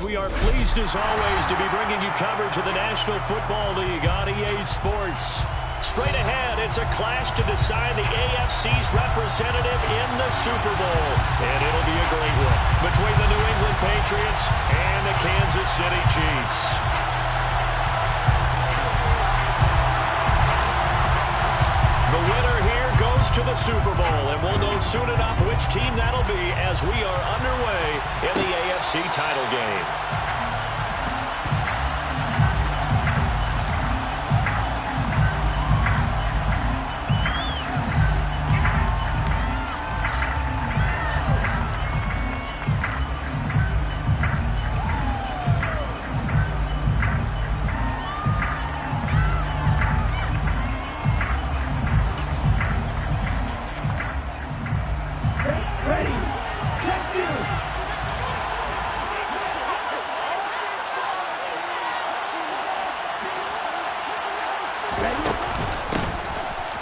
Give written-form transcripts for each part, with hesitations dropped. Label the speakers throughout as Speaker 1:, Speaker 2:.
Speaker 1: We are pleased as always to be bringing you coverage of the National Football League on EA Sports. Straight ahead, it's a clash to decide the AFC's representative in the Super Bowl. And it'll be a great one between the New England Patriots and the Kansas City Chiefs. The winner here goes to the Super Bowl, and we'll know soon enough which team that'll be as we are underway in the AFC title game.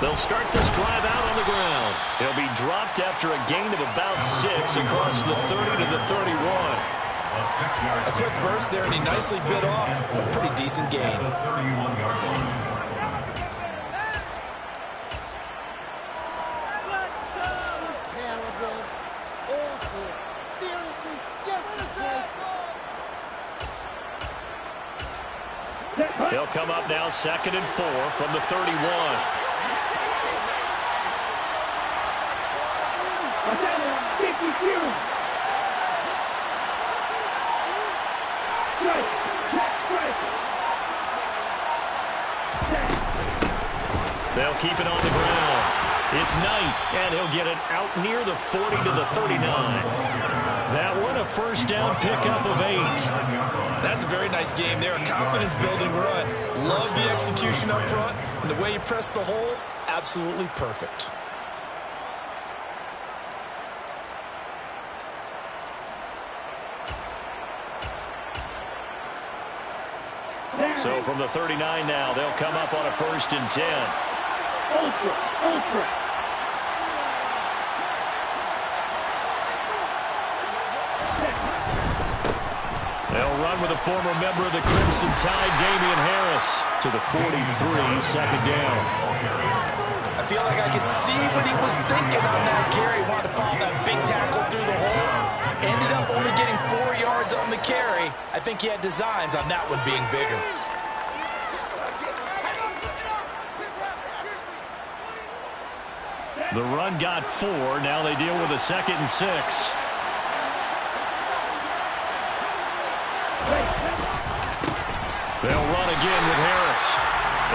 Speaker 1: They'll start this drive out on the ground. He'll be dropped after a gain of about 6 across the 30 to the 31.
Speaker 2: A quick burst there, and he nicely bit off a pretty decent gain.
Speaker 1: He'll come up now 2nd and 4 from the 31. They'll keep it on the ground. It's Knight, and he'll get it out near the 40 to the 39. That one a first down pickup of 8.
Speaker 2: That's a very nice game there. A confidence-building run. Love the execution up front, and the way he pressed the hole, absolutely perfect.
Speaker 1: So from the 39 now, they'll come up on a 1st and 10.
Speaker 3: Ultra.
Speaker 1: They'll run with a former member of the Crimson Tide, Damian Harris, to the 43, 2nd down.
Speaker 2: I feel like I could see what he was thinking on that carry. Wanted to follow that big tackle through the hole. Ended up only getting 4 yards on the carry. I think he had designs on that one being bigger.
Speaker 1: The run got 4. Now they deal with a 2nd and 6. They'll run again with Harris.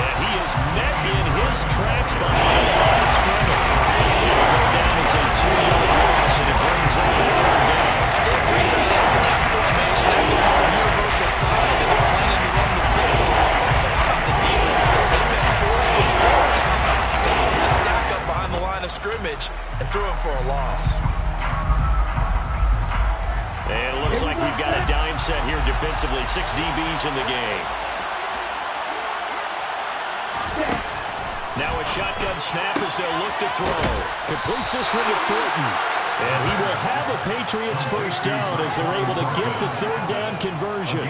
Speaker 1: And he is met in his tracks behind the line of scrimmage. It'll go down as a 2-yard loss, and it brings up a 3rd down.
Speaker 2: They have 3 tight ends in that formation. That's almost a universal sign that they're planning to run the football. But how about the defense there? They met force with force. They called to stack up behind the line of scrimmage and threw him for a loss.
Speaker 1: And it looks like we've got a dime set here defensively. 6 DBs in the game. Now a shotgun snap as they'll look to throw. Completes this one to Thornton. And he will have a Patriots 1st down as they're able to get the 3rd down conversion.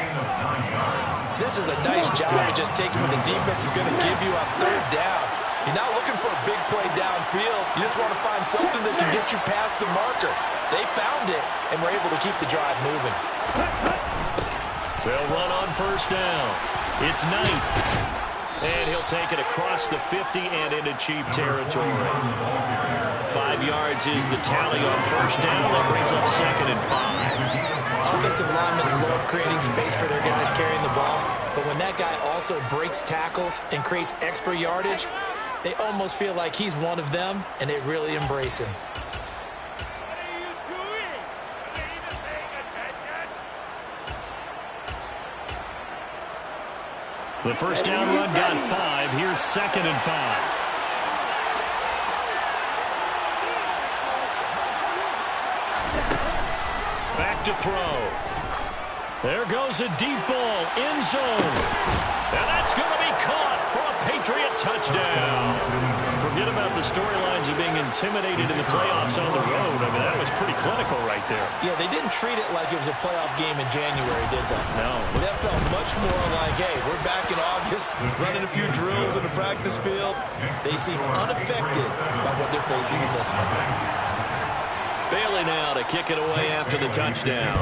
Speaker 2: This is a nice job of just taking what the defense is going to give you on 3rd down. You're not looking for a big play downfield. You just want to find something that can get you past the marker. They found it, and were able to keep the drive moving.
Speaker 1: They'll run on 1st down. It's Knight. And he'll take it across the 50 and into Chief territory. 5 yards is the tally on 1st down. That brings up 2nd and 5.
Speaker 2: Offensive linemen love creating space for their guys carrying the ball. But when that guy also breaks tackles and creates extra yardage, they almost feel like he's one of them, and they really embrace him.
Speaker 1: The 1st down run got 5. Here's 2nd and 5. Back to throw. There goes a deep ball, end zone. And that's going to be caught for a Patriot touchdown. Forget about the storylines of being intimidated in the playoffs on the road. I mean, that was pretty clinical right there.
Speaker 2: Yeah, they didn't treat it like it was a playoff game in January, did they?
Speaker 1: No.
Speaker 2: That felt much more like, hey, we're back in August, running a few drills in the practice field. They seem unaffected by what they're facing in this one.
Speaker 1: Bailey now to kick it away after the touchdown.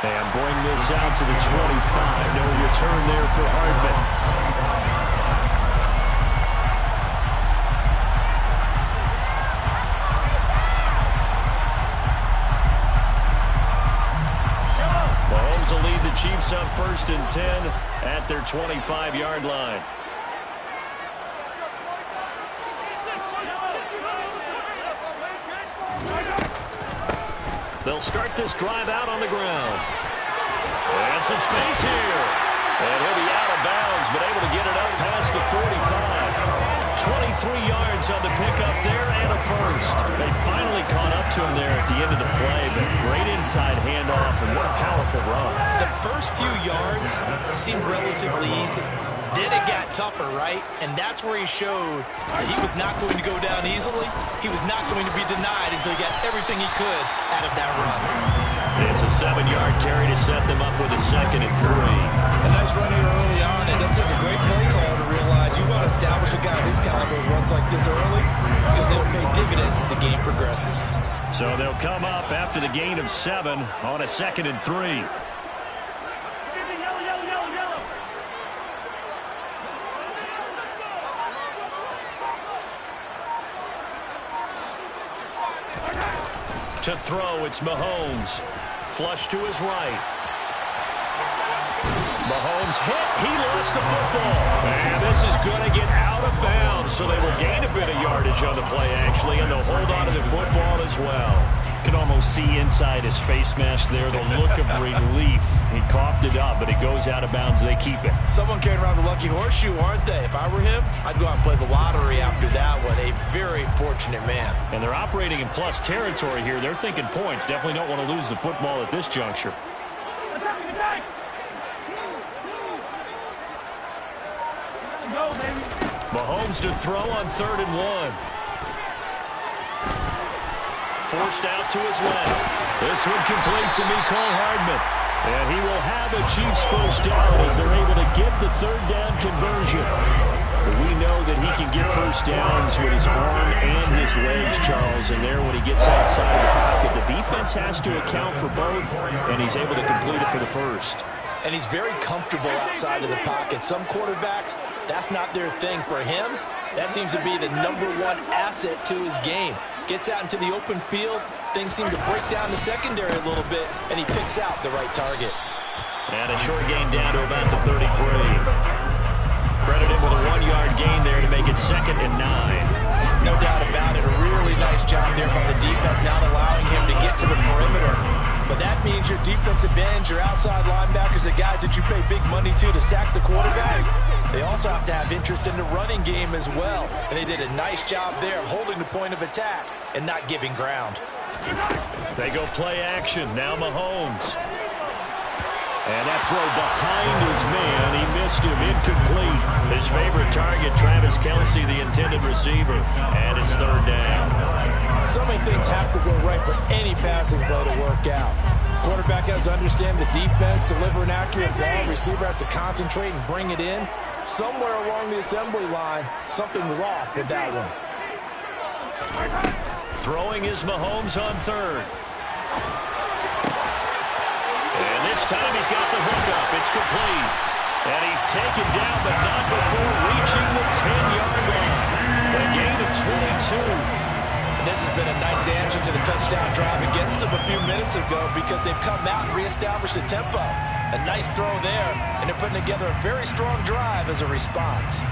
Speaker 1: And bring this out to the 25. No return there for Hardman. Mahomes will lead the Chiefs up 1st and 10 at their 25-yard line. They'll start this drive out on the ground. And some space here. And he'll be out of bounds, but able to get it out past the 45. 23 yards on the pickup there and a first. They finally caught up to him there at the end of the play, but great inside handoff, and what a powerful run.
Speaker 2: The first few yards seemed relatively easy. Then it got tougher, right? And that's where he showed that he was not going to go down easily. He was not going to be denied until he got everything he could out of that run.
Speaker 1: It's a 7-yard carry to set them up with a 2nd and 3.
Speaker 2: A nice run here early on. It does take a great play caller to realize you want to establish a guy of his caliber who runs like this early because they'll pay dividends as the game progresses.
Speaker 1: So they'll come up after the gain of 7 on a 2nd and 3. To throw, it's Mahomes. Flush to his right. Mahomes hit. He lost the football. And this is going to get out of bounds, so they will gain a bit of yardage on the play, actually, and they'll hold on to the football as well. You can almost see inside his face mask there the look of relief. He coughed it up, but it goes out of bounds. They keep it.
Speaker 2: Someone carrying around a lucky horseshoe, aren't they? If I were him, I'd go out and play the lottery after that one. A very fortunate man.
Speaker 1: And they're operating in plus territory here. They're thinking points. Definitely don't want to lose the football at this juncture. Mahomes to throw on 3rd and 1. Forced out to his left. This one complete to Mecole Hardman. And he will have a Chiefs first down as they're able to get the 3rd down conversion. But we know that he can get first downs with his arm and his legs, Charles. And there, when he gets outside of the pocket, the defense has to account for both, and he's able to complete it for the first.
Speaker 2: And he's very comfortable outside of the pocket. Some quarterbacks, that's not their thing. For him, that seems to be the #1 asset to his game. Gets out into the open field. Things seem to break down the secondary a little bit, and he picks out the right target.
Speaker 1: And a short gain down to about the 33. Credited with a 1-yard gain there to make it 2nd and 9.
Speaker 2: No doubt about it. A really nice job there by the defense, not allowing him to get to the perimeter. But that means your defensive ends, your outside linebackers, the guys that you pay big money to sack the quarterback, they also have to have interest in the running game as well. And they did a nice job there of holding the point of attack and not giving ground.
Speaker 1: They go play action. Now Mahomes. And that throw behind his man. He missed him. Incomplete. His favorite target, Travis Kelce, the intended receiver. And it's 3rd down.
Speaker 2: So many things have to go right for any passing play to work out. Quarterback has to understand the defense, deliver an accurate ball. Receiver has to concentrate and bring it in. Somewhere along the assembly line, something was off with that one.
Speaker 1: Throwing is Mahomes on 3rd. And this time he's got the hook up. It's complete. And he's taken down, but not before reaching the 10-yard line. A gain of 22.
Speaker 2: This has been a nice answer to the touchdown drive against them a few minutes ago because they've come out and reestablished the tempo. A nice throw there, and they're putting together a very strong drive as a response.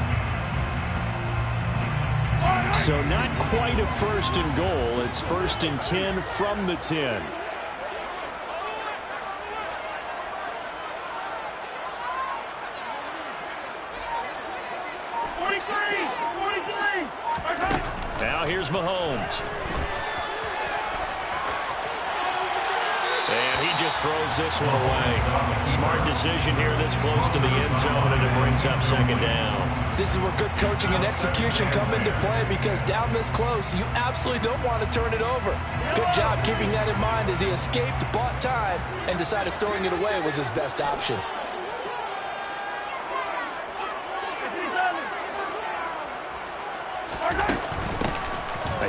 Speaker 1: So not quite a 1st and goal. It's 1st and 10 from the 10. Now here's Mahomes. And he just just throws this one away. Smart decision here this close to the end zone, and it brings up second down.
Speaker 2: This is where good coaching and execution come into play, because down this close, you absolutely don't want to turn it over. Good job keeping that in mind as he escaped, bought time, and decided throwing it away was his best option.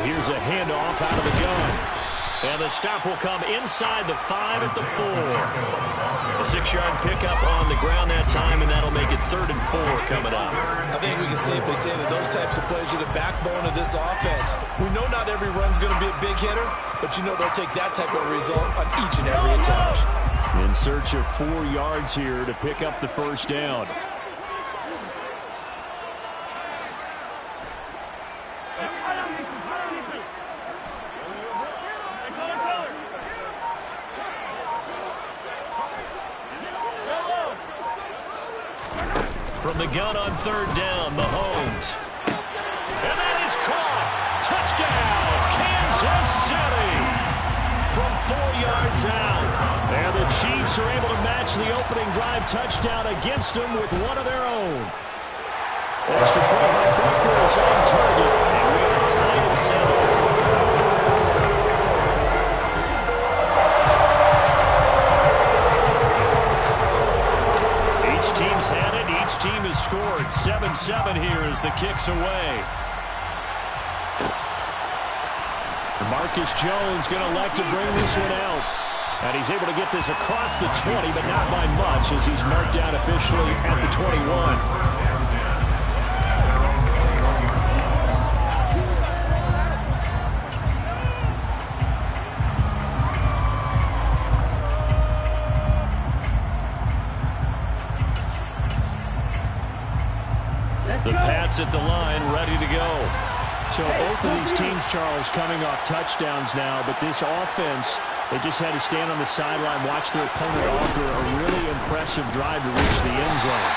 Speaker 1: Here's a handoff out of the gun. And the stop will come inside the 5 at the 4. A 6-yard pickup on the ground that time, and that'll make it 3rd and 4 coming up.
Speaker 2: I think we can safely say that those types of plays are the backbone of this offense. We know not every run's going to be a big hitter, but you know they'll take that type of result on each and every attempt.
Speaker 1: In search of 4 yards here to pick up the first down. From the gun on 3rd down, Mahomes. And that is caught. Touchdown, Kansas City. From 4 yards out. And the Chiefs are able to match the opening drive touchdown against them with one of their own. Extra point by Booker is on target. And we are tied at 7. Team's had it. Each team has scored. 7-7 here as the kick's away. Marcus Jones going to elect to bring this one out. And he's able to get this across the 20, but not by much as he's marked down officially at the 21. The Pats at the line, ready to go.
Speaker 3: So both of these teams, Charles, coming off touchdowns now, but this offense, they just had to stand on the sideline, watch their opponent author a really impressive drive to reach the end zone.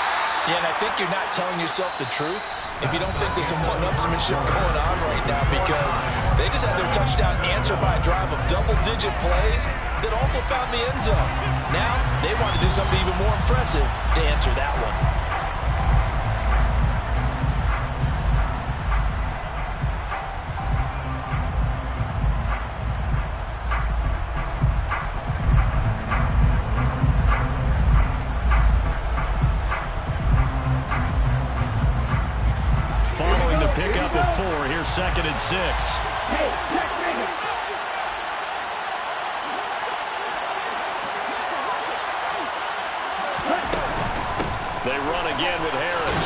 Speaker 2: Yeah, and I think you're not telling yourself the truth if you don't think there's some one-upsmanship going on right now, because they just had their touchdown answered by a drive of double-digit plays that also found the end zone. Now they want to do something even more impressive to answer that one.
Speaker 1: Pick up at 4. Here's 2nd and 6. They run again with Harris.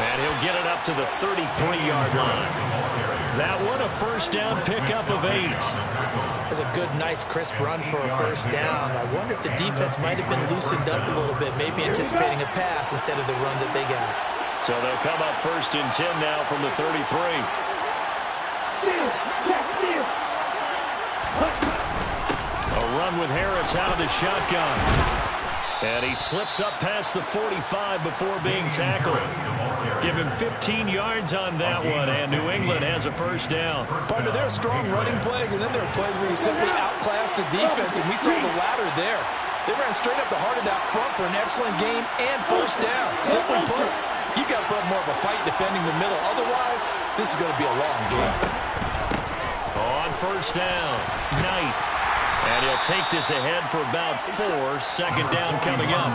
Speaker 1: And he'll get it up to the 33-yard line. That one a first down pickup of 8.
Speaker 2: That's a good, nice, crisp run for a first down. I wonder if the defense might have been loosened up a little bit, maybe anticipating a pass instead of the run that they got.
Speaker 1: So they'll come up 1st and 10 now from the 33. A run with Harris out of the shotgun. And he slips up past the 45 before being tackled. Give him 15 yards on that one, and New England has a first down.
Speaker 2: Partner, there are strong running plays, and then there are plays where you simply outclass the defense, and we saw the latter there. They ran straight up the heart of that front for an excellent gain and first down. Simply put, you've got to put more of a fight defending the middle. Otherwise, this is going to be a long game.
Speaker 1: On first down, Knight. And he'll take this ahead for about 4. Second down coming up.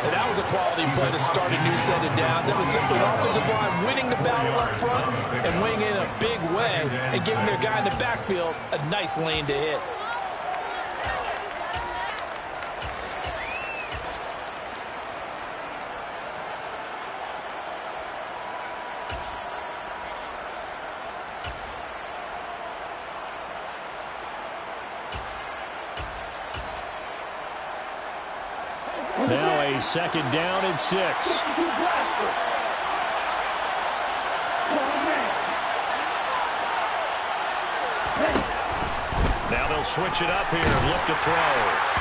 Speaker 2: And that was a quality play to start a new set of downs. It was simply an offensive line winning the battle up front and winning in a big way and giving their guy in the backfield a nice lane to hit.
Speaker 1: Now a second down and 6. Now they'll switch it up here and look to throw.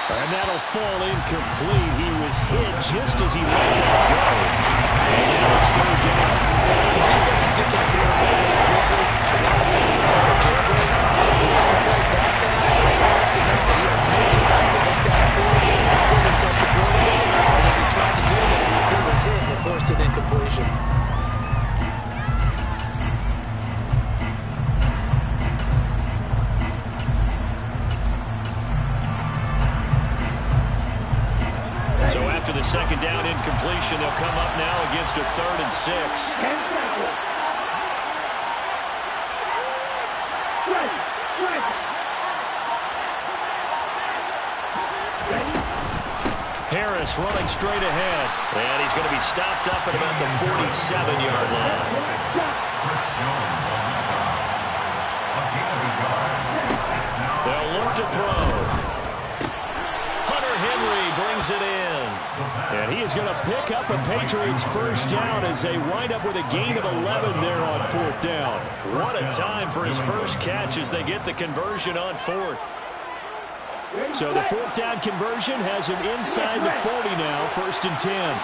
Speaker 1: And that'll fall incomplete. He was hit just as he let that go. And now it's third down.
Speaker 2: The defense gets to the quarterback quickly. A lot of times it's kind of jailbreak. He wasn't quite that fast, but fast enough that he had no time
Speaker 1: second down incompletion. They'll come up now against a 3rd and 6. Harris running straight ahead. And he's going to be stopped up at about the 47-yard line. They'll look to throw. Hunter Henry brings it in. And he is going to pick up a Patriots first down as they wind up with a gain of 11 there on 4th down. What a time for his first catch as they get the conversion on 4th. So the 4th down conversion has him inside the 40 now, 1st and 10.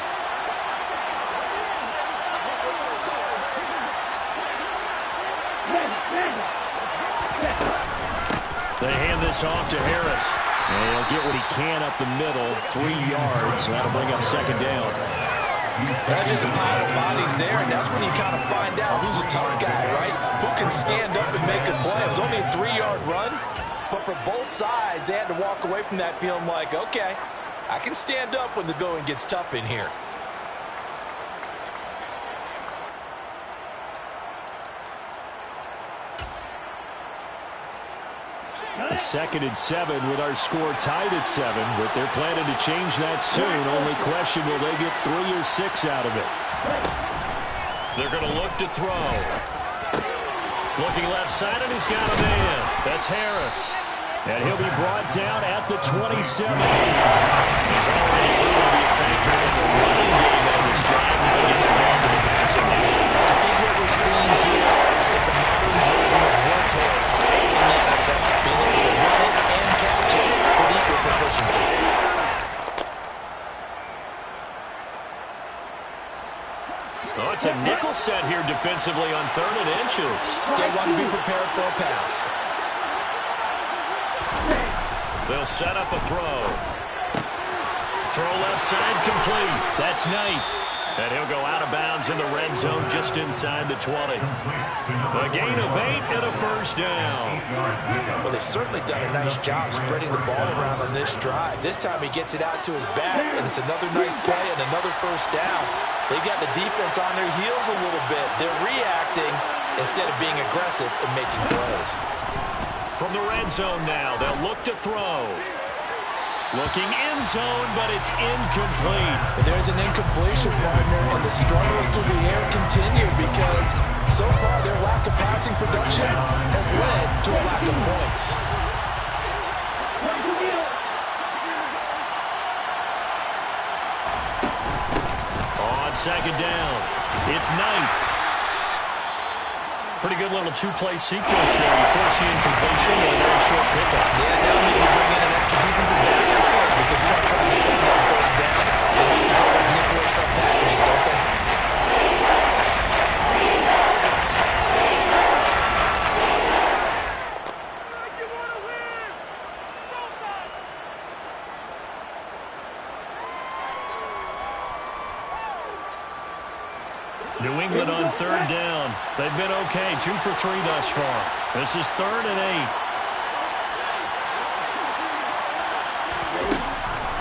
Speaker 1: They hand this off to Harris. And he'll get what he can up the middle, 3 yards. That'll bring up 2nd down.
Speaker 2: That's just a pile of bodies there, and that's when you kind of find out who's a tough guy, right? Who can stand up and make a play. It was only a 3-yard run, but for both sides, they had to walk away from that feeling like, okay, I can stand up when the going gets tough in here.
Speaker 3: A 2nd and 7 with our score tied at 7, but they're planning to change that soon. Only question, will they get 3 or 6 out of it?
Speaker 1: They're going to look to throw. Looking left side, and he's got a man. That's Harris.
Speaker 3: And he'll be brought down at the 27.
Speaker 1: He's already proven to be a factor in the running game on this drive. Now he gets involved in the passing game.
Speaker 2: I think what we're seeing here is a modern version of workhorse in the NFL. Being able to run it and catch it with equal proficiency.
Speaker 1: Oh, it's a nickel set here defensively on 3rd and inches.
Speaker 2: Still want to be prepared for a pass.
Speaker 1: They'll set up a throw. Throw left side complete. That's Knight. And he'll go out of bounds in the red zone just inside the 20. A gain of 8 and a first down.
Speaker 2: Well, they've certainly done a nice job spreading the ball around on this drive. This time he gets it out to his back, and it's another nice play and another first down. They've got the defense on their heels a little bit. They're reacting instead of being aggressive and making plays.
Speaker 1: From the red zone now, they'll look to throw. Looking end zone, but it's incomplete.
Speaker 2: There's an incompletion, partner, and the struggles through the air continue because so far their lack of passing production has led to a lack of points.
Speaker 1: On 2nd down, it's Knight. Pretty good little 2-play sequence there. You force the incompletion and a very short pickup.
Speaker 2: Yeah, now maybe bring in an extra defensive back or two because you're not trying to defend on 3rd down. They need to go those nickel sub packages, don't they?
Speaker 1: New England on 3rd down. They've been okay, 2 for 3 thus far. This is 3rd and 8.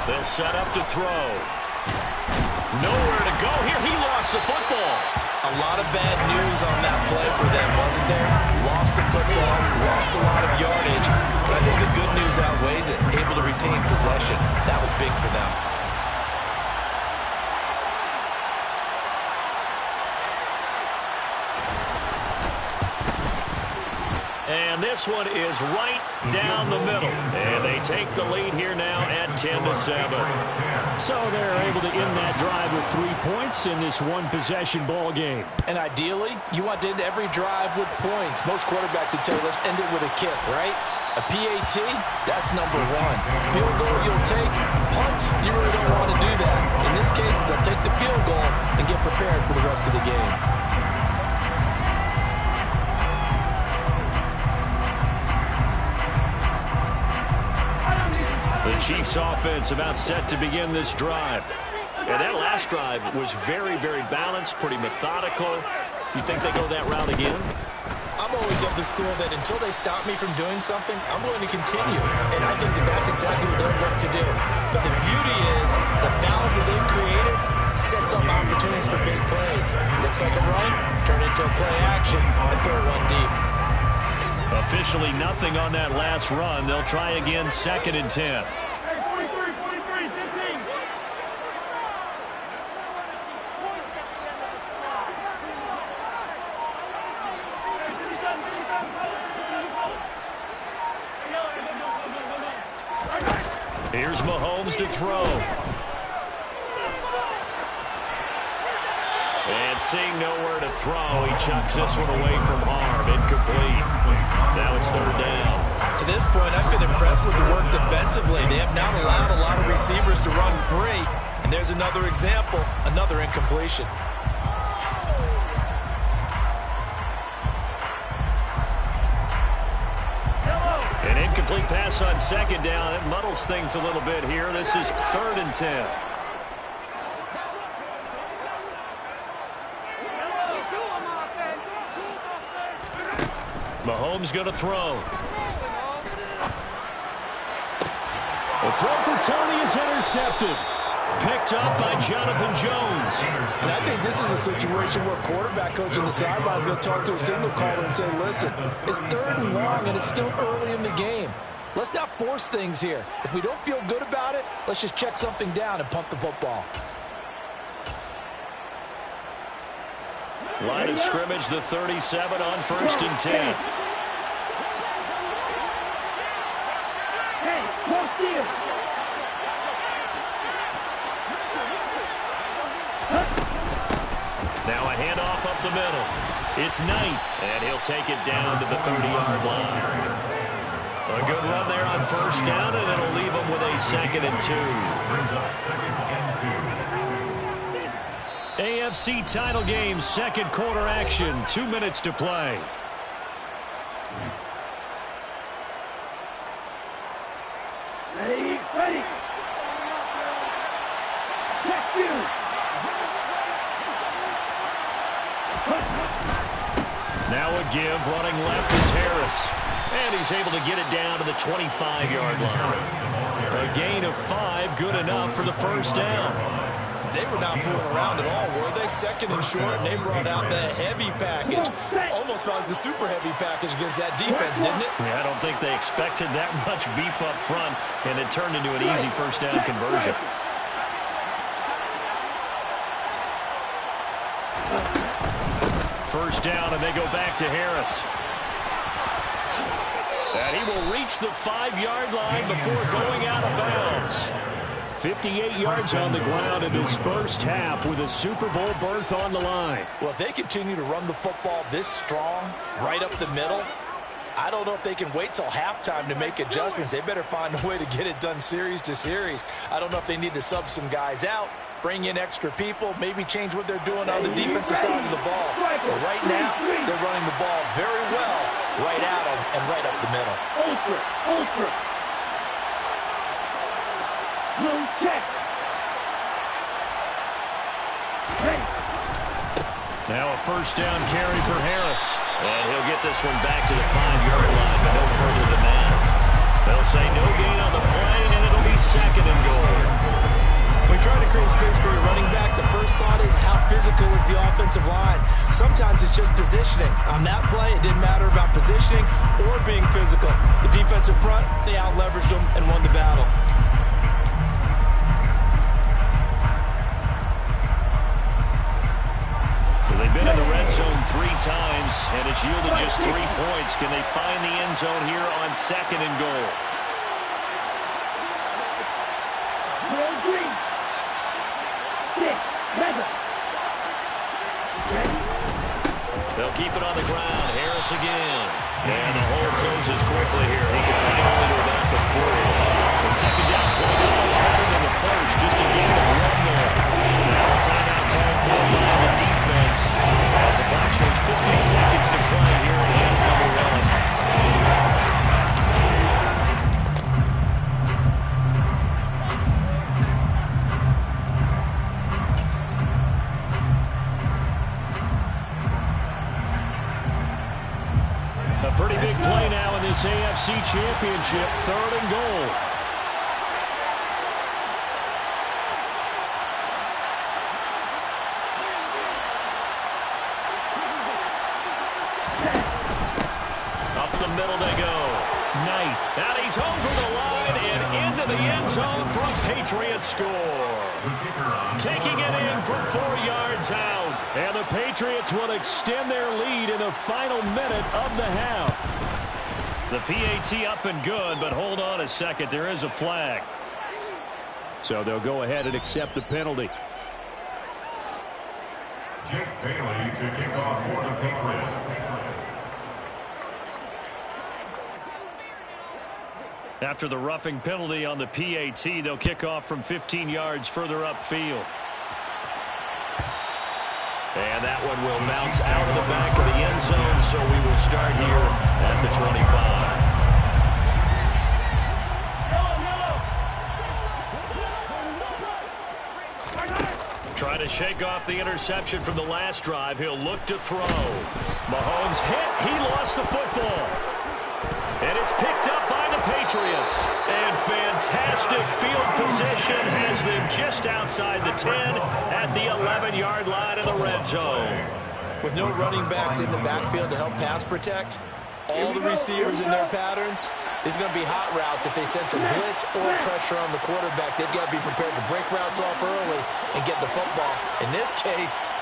Speaker 1: They'll set up to throw. Nowhere to go here. He lost the football.
Speaker 2: A lot of bad news on that play for them, wasn't there? Lost the football, lost a lot of yardage, but I think the good news outweighs it. Able to retain possession. That was big for them.
Speaker 1: And this one is right down the middle. And they take the lead here now at 10-7.
Speaker 3: So they're able to end that drive with 3 points in this one-possession ball game.
Speaker 2: And ideally, you want to end every drive with points. Most quarterbacks would tell you, let's end it with a kick, right? A PAT, that's number 1. Field goal you'll take. Punts, you really don't want to do that. In this case, they'll take the field goal and get prepared for the rest of the game.
Speaker 1: The Chiefs offense about set to begin this drive. And that last drive was very, very balanced, pretty methodical. You think they go that route again?
Speaker 2: I'm always of the school that until they stop me from doing something, I'm going to continue. And I think that that's exactly what they'll look to do. But the beauty is the balance that they've created sets up opportunities for big plays. Looks like a run, turn it into a play action, and throw one deep.
Speaker 1: Officially nothing on that last run. They'll try again, 2nd and 10. Here's Mahomes to throw. And seeing nowhere to throw, he chucks this one away from harm. Incomplete. Now it's 3rd down.
Speaker 2: To this point, I've been impressed with the work defensively. They have not allowed a lot of receivers to run free. And there's another example, another incompletion.
Speaker 1: An incomplete pass on 2nd down. It muddles things a little bit here. This is 3rd and 10. Mahomes going to throw. The throw for Tony is intercepted. Picked up by Jonathan Jones.
Speaker 2: And I think this is a situation where quarterback coach on the sideline is going to talk to a signal caller and say, listen, it's 3rd and long and it's still early in the game. Let's not force things here. If we don't feel good about it, let's just check something down and punt the football.
Speaker 1: Line of scrimmage, the 37 on 1st and 10. Now a handoff up the middle. It's Knight, and he'll take it down to the 30-yard line. A good run there on 1st down, and it'll leave them with a 2nd and 2. AFC title game, 2nd quarter action, 2 minutes to play.
Speaker 4: Ready. Check you.
Speaker 1: Now a give, running left is Harris. And he's able to get it down to the 25-yard line. A gain of 5, good enough for the 1st down.
Speaker 2: They were not fooling around at all, were they? 2nd and short, and they brought out the heavy package. Almost felt like the super heavy package against that defense, didn't it?
Speaker 1: Yeah, I don't think they expected that much beef up front, and it turned into an easy 1st down conversion. First down, and they go back to Harris. And he will reach the 5-yard line before going out of bounds. 58 yards on the ground in his first half with a Super Bowl berth on the line.
Speaker 2: Well, if they continue to run the football this strong, right up the middle, I don't know if they can wait till halftime to make adjustments. They better find a way to get it done series to series. I don't know if they need to sub some guys out, bring in extra people, maybe change what they're doing on the defensive side of the ball. But right now, they're running the ball very well right at them and right up the middle.
Speaker 4: Ultra. Blue check.
Speaker 1: Now a 1st down carry for Harris. And he'll get this one back to the 5-yard line, but no further than that. They'll say no gain on the play, and it'll be 2nd and goal.
Speaker 2: When trying to create space for your running back, the first thought is how physical is the offensive line. Sometimes it's just positioning. On that play, it didn't matter about positioning or being physical. The defensive front, they out-leveraged them and won the battle.
Speaker 1: So they've been in the red zone 3 times, and it's yielded just 3 points. Can they find the end zone here on 2nd and goal? They'll keep it on the ground. Harris again. And the hole closes quickly here. He can find only to about the 4. The 2nd down play not much better than the first. Just a gain of 1 there. Now a timeout called for by the defense. As the clock shows 50 seconds to play here in half number 1.
Speaker 3: AFC Championship, 3rd and goal.
Speaker 1: Up the middle they go. Knight. And he's over the line and into the end zone for a Patriots score. Taking it in from 4 yards out.
Speaker 3: And the Patriots will extend their lead in the final minute of the half.
Speaker 1: The PAT up and good, but hold on a second. There is a flag.
Speaker 3: So they'll go ahead and accept the penalty.
Speaker 5: Jake Bailey to kick off for the Patriots.
Speaker 1: After the roughing penalty on the PAT, they'll kick off from 15 yards further upfield. And that one will bounce out of the back of the end zone, so we will start here at the 25. Trying to shake off the interception from the last drive. He'll look to throw. Mahomes hit. He lost the football. And it's picked up by the Patriots. And fantastic field position has them just outside the 10 at the 11-yard line of the red zone.
Speaker 2: With no running backs in the backfield to help pass protect, all the receivers in their patterns, this is going to be hot routes. If they sense a blitz or pressure on the quarterback, they've got to be prepared to break routes off early and get the football. In this case,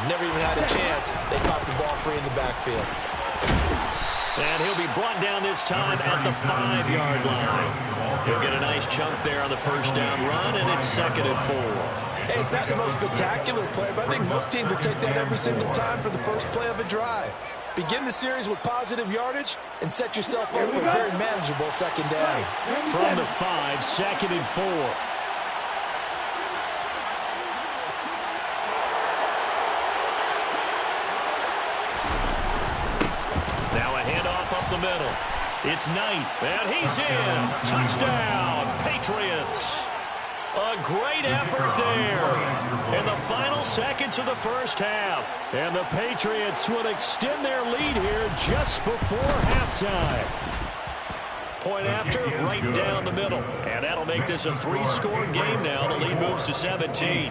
Speaker 2: never even had a chance. They popped the ball free in the backfield.
Speaker 1: And he'll be brought down this time at the 5-yard line. He'll get a nice chunk there on the first down run, and it's 2nd and 4.
Speaker 2: Hey, it's not the most spectacular play, but I think most teams will take that every single time for the first play of a drive. Begin the series with positive yardage and set yourself up for a very manageable 2nd down.
Speaker 3: From the 5, 2nd and 4.
Speaker 1: Up the middle. It's Knight, and he's in. Touchdown, Patriots. A great effort there in the final seconds of the first half.
Speaker 3: And the Patriots will extend their lead here just before halftime.
Speaker 1: Point after, right down the middle. And that'll make this a 3-score game now. The lead moves to 17.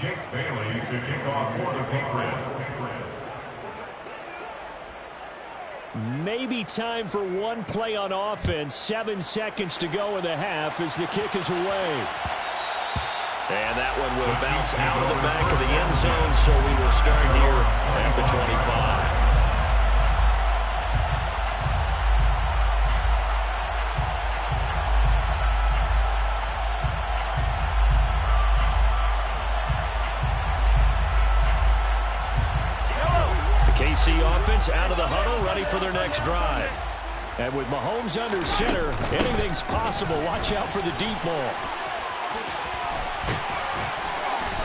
Speaker 5: Jake Bailey to kick off for the Patriots.
Speaker 3: Maybe time for one play on offense. 7 seconds to go in the half as the kick is away.
Speaker 1: And that one will bounce out of the back of the end zone, so we will start here at the 25. KC offense out of the huddle, ready for their next drive.
Speaker 3: And with Mahomes under center, anything's possible. Watch out for the deep ball.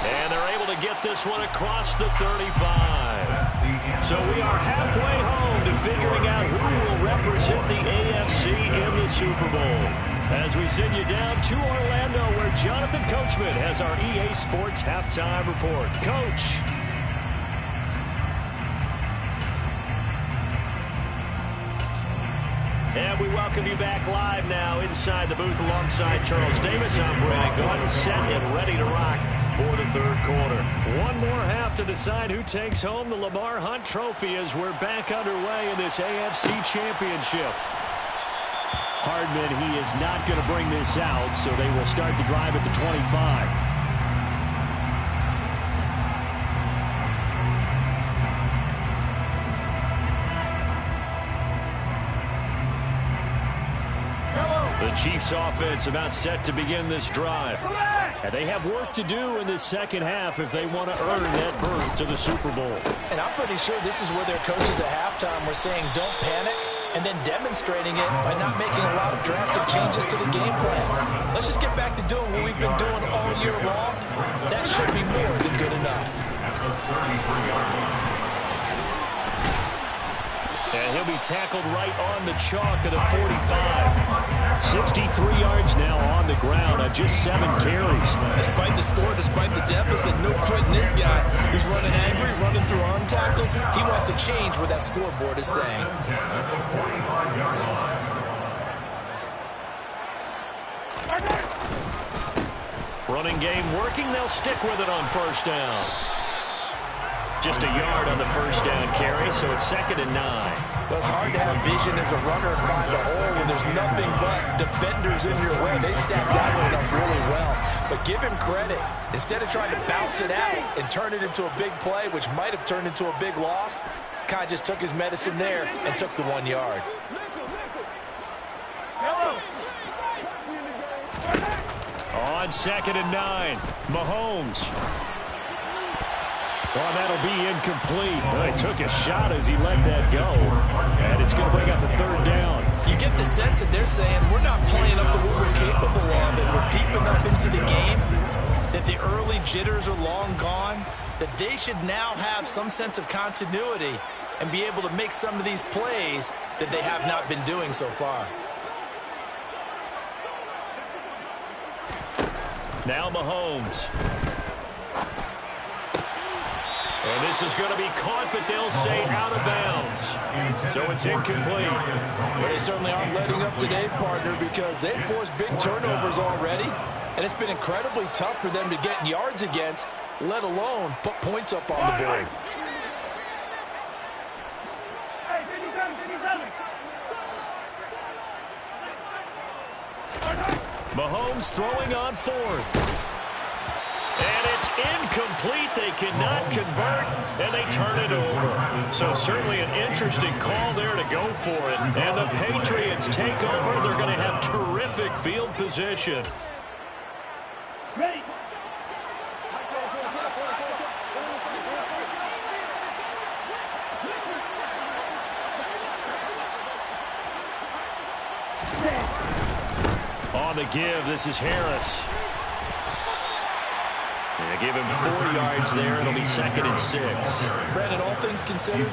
Speaker 1: And they're able to get this one across the 35. So we are halfway home to figuring out who will represent the AFC in the Super Bowl. As we send you down to Orlando, where Jonathan Coachman has our EA Sports halftime report. Coach. And we welcome you back live now inside the booth alongside Charles Davis. I'm Brandon Gordon, set and ready to rock for the 3rd quarter. One more half to decide who takes home the Lamar Hunt Trophy as we're back underway in this AFC Championship.
Speaker 3: Hardman, he is not going to bring this out, so they will start the drive at the 25.
Speaker 1: The Chiefs offense about set to begin this drive.
Speaker 3: And they have work to do in this second half if they want to earn that berth to the Super Bowl.
Speaker 2: And I'm pretty sure this is where their coaches at halftime were saying don't panic, and then demonstrating it by not making a lot of drastic changes to the game plan. Let's just get back to doing what we've been doing all year long. That should be more than good enough.
Speaker 5: At the 33-yard line.
Speaker 1: And he'll be tackled right on the chalk of the 45. 63 yards now on the ground on just 7 carries.
Speaker 2: Despite the score, despite the deficit, no quitting this guy. He's running angry, running through arm tackles. He wants to change what that scoreboard is saying.
Speaker 1: Running game working. They'll stick with it on first down. Just a yard on the first down carry, so it's 2nd and 9.
Speaker 2: Well, it's hard to have vision as a runner and find a hole when there's nothing but defenders in your way. They stacked that one up really well. But give him credit. Instead of trying to bounce it out and turn it into a big play, which might have turned into a big loss, kind of just took his medicine there and took the 1 yard.
Speaker 1: On 2nd and 9, Mahomes. Well, that'll be incomplete. Well, he took a shot as he let that go. And it's going to bring up the 3rd down.
Speaker 2: You get the sense that they're saying we're not playing up to what we're capable of, and we're deep enough into the game that the early jitters are long gone, that they should now have some sense of continuity and be able to make some of these plays that they have not been doing so far.
Speaker 1: Now Mahomes. And this is going to be caught, but they'll say out of bounds. So it's incomplete.
Speaker 2: But they certainly aren't letting up today, partner, because they've forced big turnovers already. And it's been incredibly tough for them to get yards against, let alone put points up on the board.
Speaker 1: Mahomes throwing on 4th. And it's incomplete. They cannot convert, and they turn it over. So certainly an interesting call there to go for it. And the Patriots take over. They're going to have terrific field position.
Speaker 4: Ready.
Speaker 1: On the give, this is Harris. They give him 4 yards there. It'll be 2nd and 6.
Speaker 2: Brandon, all things considered,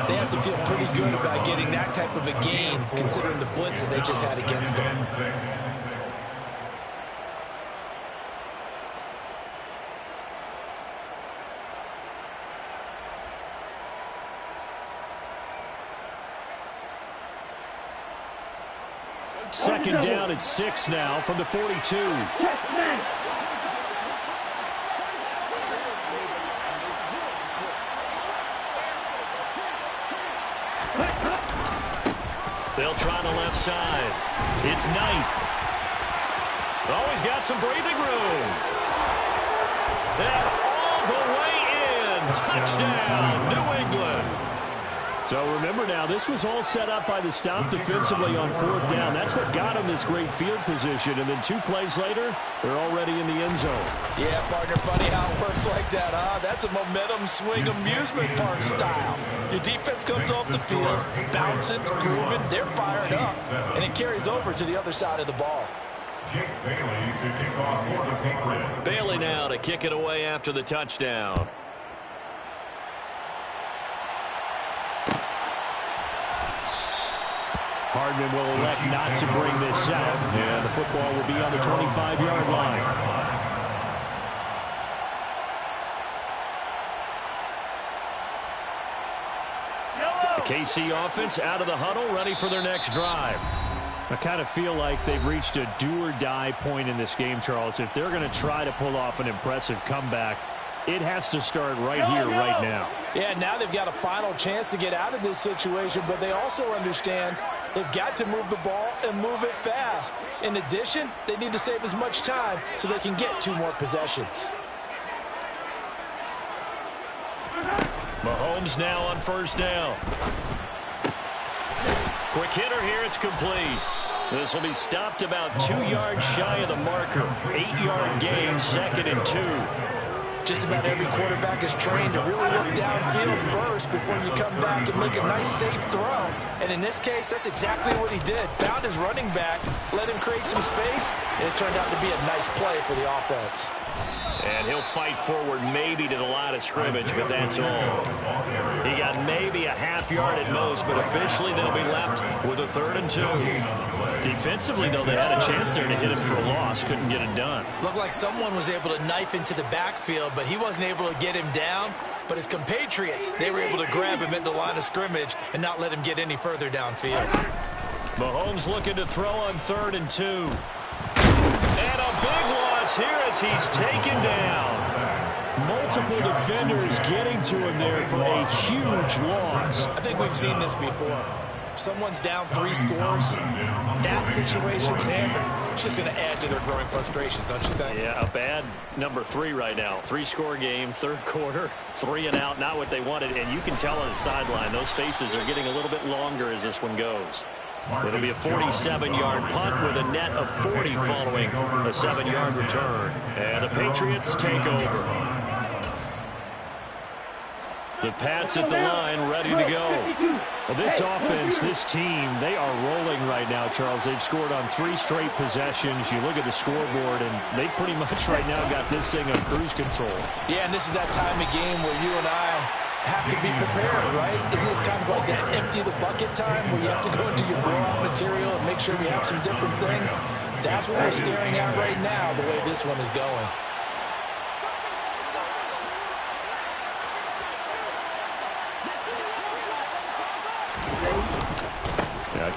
Speaker 2: they have to feel pretty good about getting that type of a gain, considering the blitz that they just had against them.
Speaker 1: Second down at 6 now from the 42. They'll try the left side. It's Knight. Always got some breathing room. And all the way in. Touchdown, New England. So remember now, this was all set up by the stop defensively on 4th down. That's what got them this great field position. And then 2 plays later, they're already in the end zone.
Speaker 2: Yeah, partner, funny how it works like that, huh? That's a momentum swing amusement park style. Your defense comes off the field, bouncing, grooving, they're fired up, and it carries over to the other side of the ball.
Speaker 5: Jake Bailey to kick off for the Patriots.
Speaker 1: Bailey now to kick it away after the touchdown. Hardman will elect not to bring this out, and the football will be on the 25-yard line. The KC offense out of the huddle, ready for their next drive. I kind of feel like they've reached a do-or-die point in this game, Charles. If they're going to try to pull off an impressive comeback, it has to start right here, right now.
Speaker 2: Yeah, now they've got a final chance to get out of this situation, but they also understand they've got to move the ball and move it fast. In addition, they need to save as much time so they can get 2 more possessions.
Speaker 1: Mahomes now on first down. Quick hitter here, it's complete. This will be stopped about 2 yards shy of the marker. 8-yard gain, 2nd and 2.
Speaker 2: Just about every quarterback is trained to really look downfield first before you come back and make a nice, safe throw. And in this case, that's exactly what he did. Found his running back, let him create some space, and it turned out to be a nice play for the offense.
Speaker 1: And he'll fight forward maybe to the line of scrimmage, but that's all. He got maybe a half yard at most, but officially they'll be left with a 3rd and 2. Defensively, though, they had a chance there to hit him for a loss. Couldn't get it done.
Speaker 2: Looked like someone was able to knife into the backfield, but he wasn't able to get him down. But his compatriots, they were able to grab him at the line of scrimmage and not let him get any further downfield.
Speaker 1: Mahomes looking to throw on 3rd and 2. And a big loss here as he's taken down.
Speaker 3: Multiple defenders getting to him there for a huge loss.
Speaker 2: I think we've seen this before. If someone's down 3 scores, that situation there, it's just going to add to their growing frustrations, don't you think?
Speaker 1: Yeah, a bad number 3 right now. 3-score game, 3rd quarter, 3 and out, not what they wanted. And you can tell on the sideline, those faces are getting a little bit longer as this one goes. It'll be a 47-yard punt with a net of 40 following a 7-yard return. And the Patriots take over. The Pats at the line, ready to go.
Speaker 3: Well, this offense, this team, they are rolling right now, Charles. They've scored on 3 straight possessions. You look at the scoreboard, and they pretty much right now got this thing on cruise control.
Speaker 2: Yeah, and this is that time of game where you and I have to be prepared, right? Isn't this kind of like that empty the bucket time where you have to go into your blowout material and make sure we have some different things? That's what we're staring at right now, the way this one is going.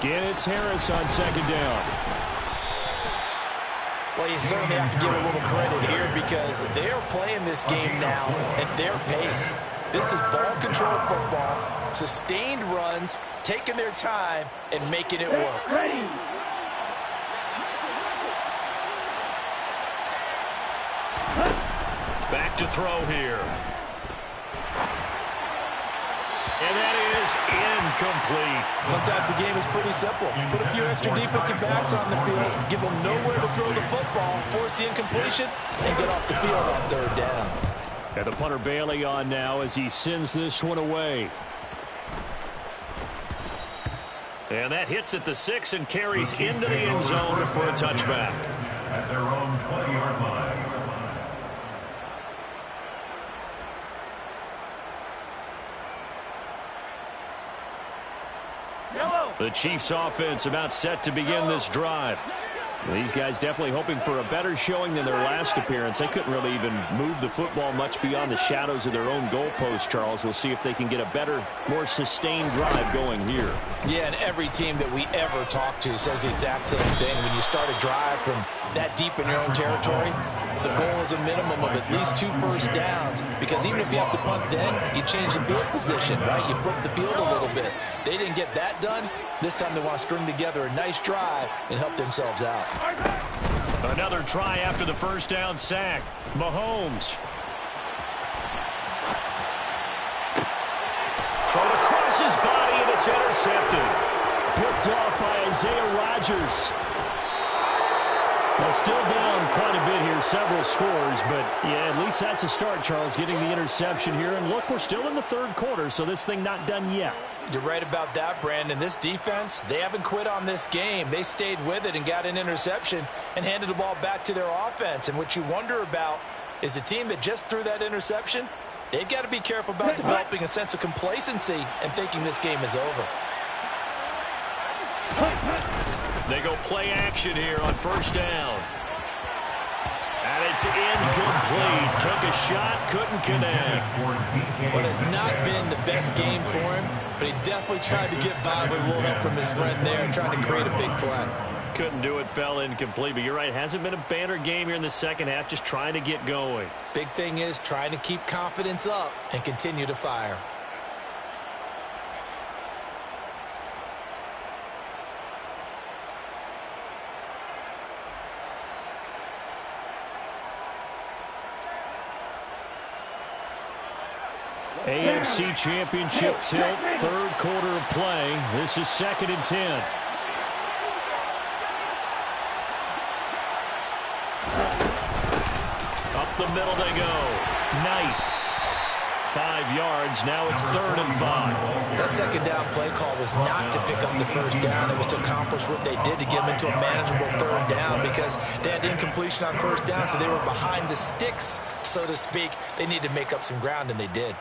Speaker 3: Again, it's Harris on 2nd down.
Speaker 2: Well, you certainly have to give a little credit here because they are playing this game now at their pace. This is ball control football, sustained runs, taking their time, and making it work.
Speaker 4: Ready.
Speaker 1: Back to throw here. And that is incomplete.
Speaker 2: Sometimes the game is pretty simple. Put a few extra defensive backs on the field, give them nowhere to throw the football, force the incompletion, and get off the field on 3rd down.
Speaker 3: And the punter Bailey on now as he sends this one away.
Speaker 1: And that hits at the 6 and carries into the end zone for a touchback.
Speaker 5: At their own 20-yard line.
Speaker 3: The Chiefs offense about set to begin this drive. These guys definitely hoping for a better showing than their last appearance. They couldn't really even move the football much beyond the shadows of their own goalpost, Charles. We'll see if they can get a better, more sustained drive going here.
Speaker 2: Yeah, and every team that we ever talk to says the exact same thing. When you start a drive from that deep in your own territory, the goal is a minimum of at least 2 first downs, because even if you have to punt then, you change the field position, right? You flip the field a little bit. They didn't get that done. This time they want to string together a nice drive and help themselves out.
Speaker 1: Another try after the first down sack. Mahomes. Thrown across his body, and it's intercepted.
Speaker 3: Picked off by Isaiah Rodgers. Well, still down quite a bit here, several scores, but yeah, at least that's a start, Charles, getting the interception here. And look, we're still in the 3rd quarter, so this thing not done yet.
Speaker 2: You're right about that, Brandon. This defense, they haven't quit on this game. They stayed with it and got an interception and handed the ball back to their offense. And what you wonder about is the team that just threw that interception, they've got to be careful about developing a sense of complacency and thinking this game is over.
Speaker 1: They go play action here on 1st down. And it's incomplete. Took a shot, couldn't connect.
Speaker 2: Well, it's not been the best game for him, but he definitely tried to get by with a little help from his friend there, trying to create a big play.
Speaker 1: Couldn't do it, fell incomplete. But you're right, hasn't been a banner game here in the 2nd half, just trying to get going.
Speaker 2: Big thing is trying to keep confidence up and continue to fire.
Speaker 3: AFC Championship tilt, 3rd quarter of play. This is 2nd and 10.
Speaker 1: Up the middle they go. Knight
Speaker 3: 5 yards. Now it's 3rd and 5.
Speaker 2: That second down play call was not to pick up the first down. It was to accomplish what they did to get them into a manageable 3rd down because they had incompletion on first down, so they were behind the sticks, so to speak. They needed to make up some ground, and they did.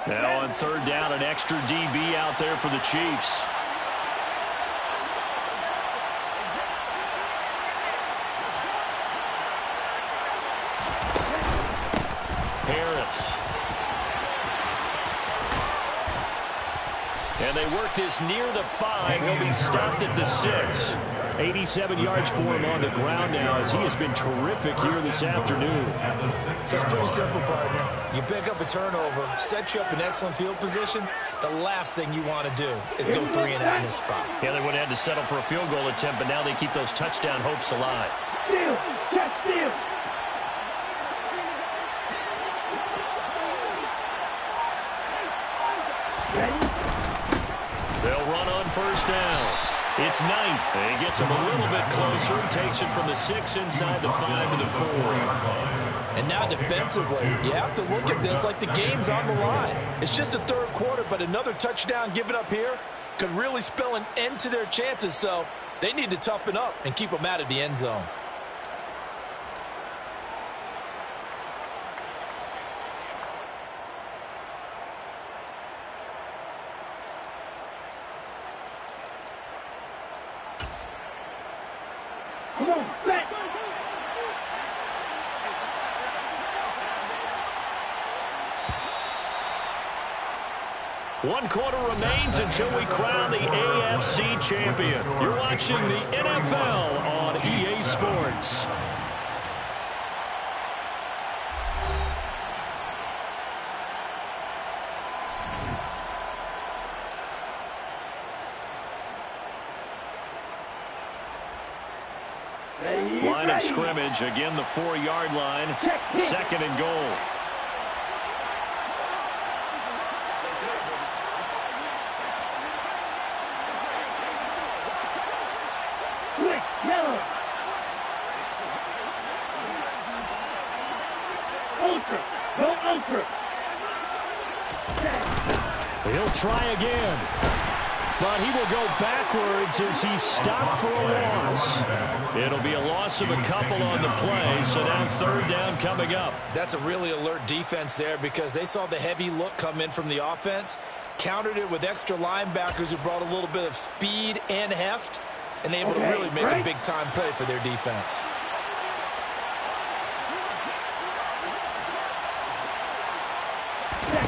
Speaker 3: Now on 3rd down, an extra DB out there for the Chiefs. Harris. And they work this near the 5. He'll be stopped at the 6. 87 yards for him on the ground now as he has been terrific here this afternoon.
Speaker 2: So it's pretty simple, partner. You pick up a turnover, set you up in excellent field position. The last thing you want to do is go 3 and out in this spot.
Speaker 3: Yeah, they would have had to settle for a field goal attempt, but now they keep those touchdown hopes alive.
Speaker 4: Steal. Check steal.
Speaker 3: They'll run on 1st down. It's Knight. And he gets him a little bit closer and takes it from the 6 inside the 5 to the 4.
Speaker 2: And now defensively, you have to look at this like the game's on the line. It's just the 3rd quarter, but another touchdown given up here could really spell an end to their chances. So they need to toughen up and keep them out of the end zone.
Speaker 4: Come on, set.
Speaker 3: One quarter remains until we crown the AFC champion. You're watching the NFL on EA Sports. Line of scrimmage, again the 4-yard line, 2nd and goal.
Speaker 4: Quick, yellow. Ultra, go ultra.
Speaker 3: He'll try again. But he will go backwards as he's stopped for a loss. It'll be a loss of a couple on the play, so now 3rd down coming up.
Speaker 2: That's a really alert defense there because they saw the heavy look come in from the offense, countered it with extra linebackers who brought a little bit of speed and heft, and able to really make a big-time play for their defense.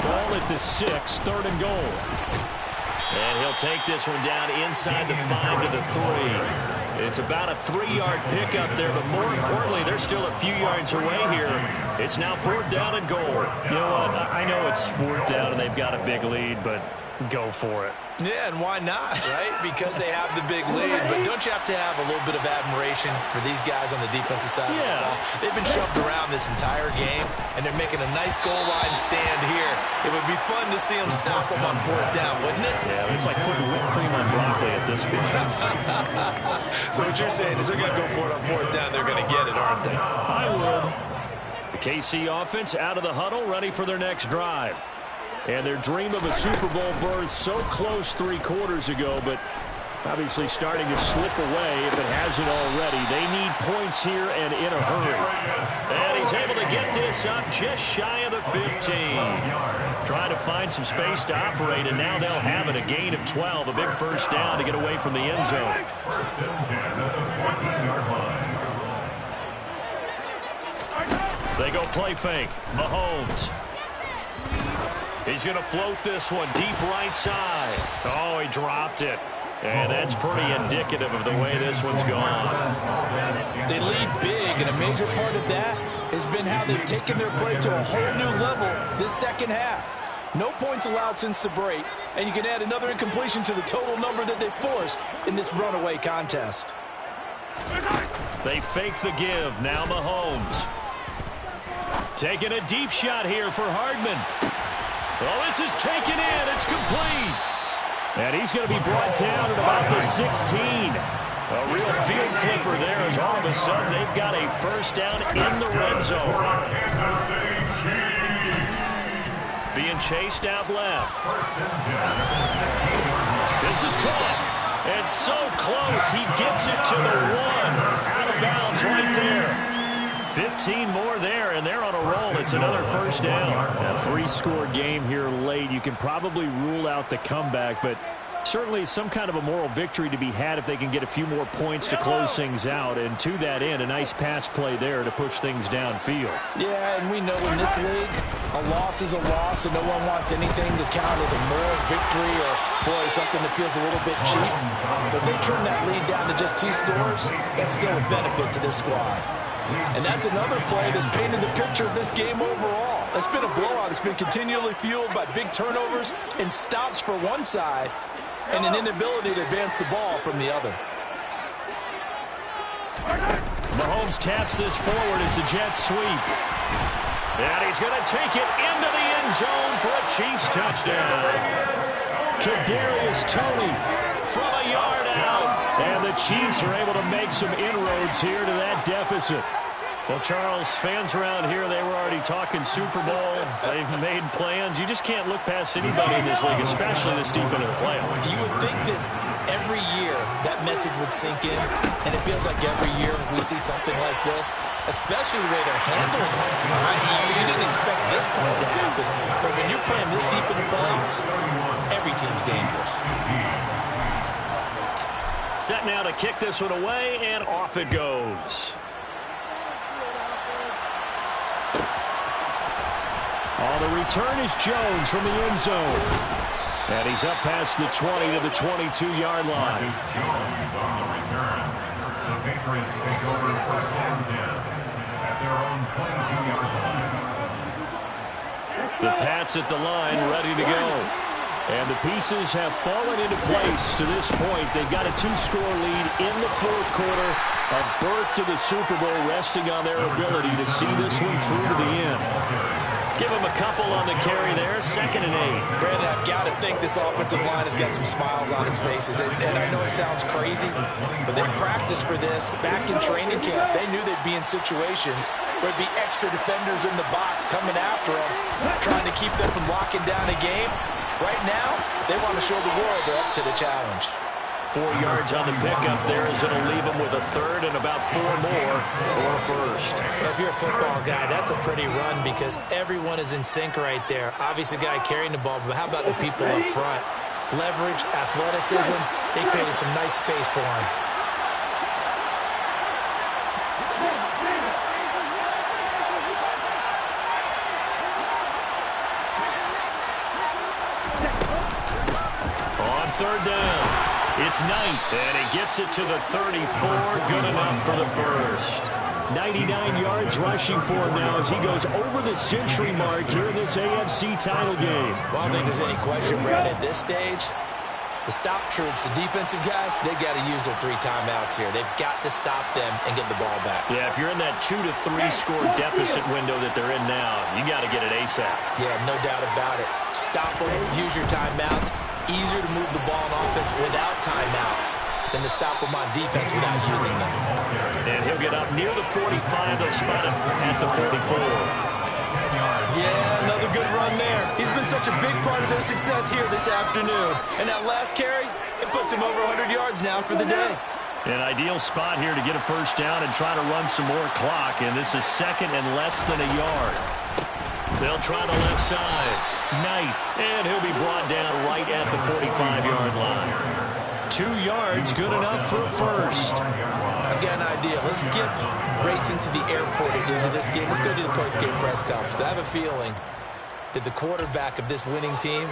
Speaker 3: Ball at the 6, 3rd and goal. And he'll take this one down inside the 5 to the 3. It's about a 3-yard pickup there, but more importantly, they're still a few yards away here. It's now 4th down and goal. You know what? I know it's 4th down and they've got a big lead, but go for it.
Speaker 2: Yeah, and why not, right? Because they have the big lead. But don't you have to have a little bit of admiration for these guys on the defensive side of the ball? They've been shoved around this entire game, and they're making a nice goal line stand here. It would be fun to see them stop them on 4th down, wouldn't it?
Speaker 3: Yeah, it's like putting whipped cream on broccoli at this point.
Speaker 2: So what you're saying is they're going to go for it on 4th down. They're going to get it, aren't they?
Speaker 3: I would. The KC offense out of the huddle, ready for their next drive. And their dream of a Super Bowl berth so close 3 quarters ago, but obviously starting to slip away if it hasn't already. They need points here and in a hurry. And he's able to get this up just shy of the 15. Trying to find some space to operate, and now they'll have it. A gain of 12, a big 1st down to get away from the end zone.
Speaker 5: 1st and 10 at the 14-yard line.
Speaker 3: They go play fake. Mahomes. He's going to float this one deep right side. Oh, he dropped it. And that's pretty indicative of the way this one's gone.
Speaker 2: They lead big, and a major part of that has been how they've taken their play to a whole new level this second half. No points allowed since the break, and you can add another incompletion to the total number that they forced in this runaway contest.
Speaker 3: They fake the give. Now Mahomes.
Speaker 1: Taking a deep shot here for Hardman. Oh, this is taken in. It's complete. And he's going to be brought down at about the 16. A real field flipper there as all of a sudden they've got a first down in the red zone. Being chased out left. This is caught. It's so close. He gets it to the 1. Out of bounds right there. 15 more there, and they're on a roll. It's another first down. A 3-score game here late. You can probably rule out the comeback, but certainly some kind of a moral victory to be had if they can get a few more points to close things out. And to that end, a nice pass play there to push things downfield.
Speaker 2: Yeah, and we know in this league, a loss is a loss, and no one wants anything to count as a moral victory or, boy, something that feels a little bit cheap. But if they trim that lead down to just 2 scores, that's still a benefit to this squad.
Speaker 6: And that's another play that's painted the picture of this game overall. It's been a blowout. It's been continually fueled by big turnovers and stops for one side and an inability to advance the ball from the other.
Speaker 1: Mahomes taps this forward. It's a jet sweep. And he's going to take it into the end zone for a Chiefs touchdown. Kadarius Toney from a yard out. And the Chiefs are able to make some inroads here to that deficit. Well, Charles, fans around here, they were already talking Super Bowl. They've made plans. You just can't look past anybody in this league, especially this deep into the playoffs.
Speaker 2: You would think that every year that message would sink in, and it feels like every year we see something like this, especially the way they're handling it. You didn't expect this part to happen, but when you're playing this deep into playoffs, every team's dangerous.
Speaker 1: Set now to kick this one away, and off it goes. Oh, the return is Jones from the end zone. And he's up past the 20 to the 22-yard line.
Speaker 5: Jones on the return. The Patriots take over first and 10 at their own 22-yard line.
Speaker 1: The Pats at the line, ready to go. And the pieces have fallen into place to this point. They've got a 2-score lead in the fourth quarter. A berth to the Super Bowl resting on their ability to see this one through to the end. Give him a couple on the carry there, 2nd and 8.
Speaker 2: Brandon, I've got to think this offensive line has got some smiles on its faces. And I know it sounds crazy, but they practiced for this back in training camp. They knew they'd be in situations where there'd be extra defenders in the box coming after them, trying to keep them from locking down a game. Right now, they want to show the world they're up to the challenge.
Speaker 1: 4 yards on the pickup there as it'll leave them with a third and about 4 more for a first.
Speaker 2: If you're a football guy, that's a pretty run because everyone is in sync right there. Obviously, the guy carrying the ball, but how about the people up front? Leverage, athleticism, they created some nice space for him.
Speaker 1: On 3rd down. It's Knight, and he gets it to the 34. Good enough for the first. 99 yards rushing for him now as he goes over the century mark here in this AFC title game.
Speaker 2: Well, I don't think there's any question, Brandon, at this stage, the stop troops, the defensive guys, they got to use their 3 timeouts here. They've got to stop them and get the ball back.
Speaker 1: Yeah, if you're in that 2 to 3 score deficit window that they're in now, you got to get it ASAP.
Speaker 2: Yeah, no doubt about it. Stop them, use your timeouts. Easier to move the ball on offense without timeouts than to stop them on defense without using them.
Speaker 1: And he'll get up near the 45. They'll spot him at the 44.
Speaker 2: Yeah, another good run there. He's been such a big part of their success here this afternoon. And that last carry, it puts him over 100 yards now for the day.
Speaker 1: An ideal spot here to get a first down and try to run some more clock. And this is 2nd and less than a yard. They'll try the left side. Knight, and he'll be brought down right at the 45-yard line. 2 yards, good enough for a first.
Speaker 2: I've got an idea. Let's skip racing to the airport at the end of this game. Let's go to the post-game press conference. I have a feeling that the quarterback of this winning team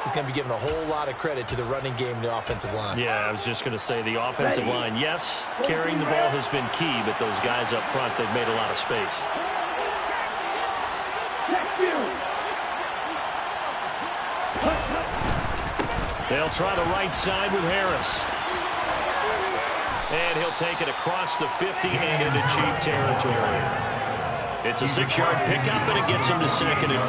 Speaker 2: is going to be given a whole lot of credit to the running game and the offensive line.
Speaker 1: Yeah, I was just going to say the offensive line. Yes, carrying the ball has been key, but those guys up front, they've made a lot of space. They'll try the right side with Harris. And he'll take it across the 50 and into Chief territory. It's a 6-yard pickup, and it gets him to 2nd and